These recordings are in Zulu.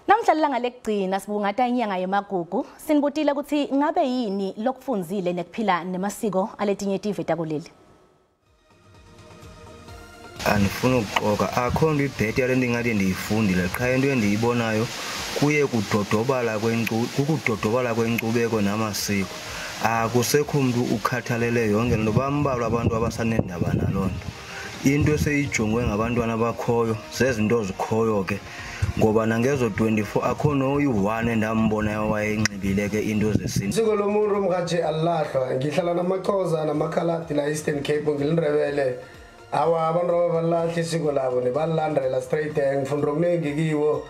Namhlanje ngalekugcina sibungata inyanga yemagugu sinibutile ukuthi ngabe yini lokufunzile nekuphila nemasiko aletinye tive takuleli. Anifuna ukuxoka akho nto ibhethi yale nto ingathi ndiyifundile qha into endiyibonayo kuye kudodobala kwenkcubeko namasiko. Akusekho umuntu ukhathalele yonke lento bambalwa abantu abasanendaba naloo nto. Into eseyijongwe ngabantwana bakhoyo zezinto zikhoyo ke ngoba nangezo 24 akho noyi-1 endambonayo wayenxibile ke into zesintu. Isiko lomuntu mkaje alahlwa ngihlala namaXhosa namakhaladi la Eastern Cape ngilindrebele awa abantu abalahla isiko labo nebalilandela straight ngifunda okuningi kiwo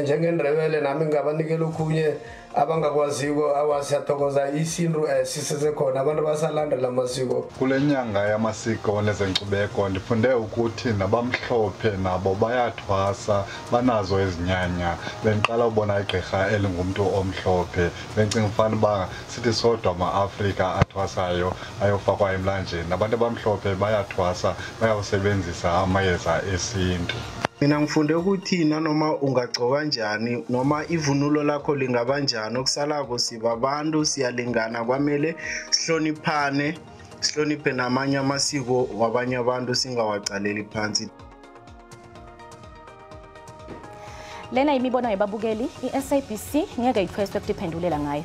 njengendrebele nami ngabanikela okhunye abangakwaziko awasiyathokoza isintu sisesekhona abantu basalandela amasiko. Kule nyanga yamasiko nezenkcubeko ndifunde ukuthi nabamhlophe nabo bayathwasa banazo ezinyanya. Bendiqala ubona igqirha elingumntu omhlophe bencinga ufana uba sithi sodwa ama-Afrika athwasayo ayofakwa emlanjeni. Nabantu abamhlophe bayathwasa bayawusebenzisa amayeza esintu. Mina ngifunde ukuthi nanoma ungagcoka njani noma ivunulo lakho lingaba njani okusalako sibabantu siyalingana kwamele sihloniphe namanye amasiko wabanye abantu singawacaleli phansi. Lena imibono yababukeli iSABC ngeke ipheswe ukuphendulela ngayo.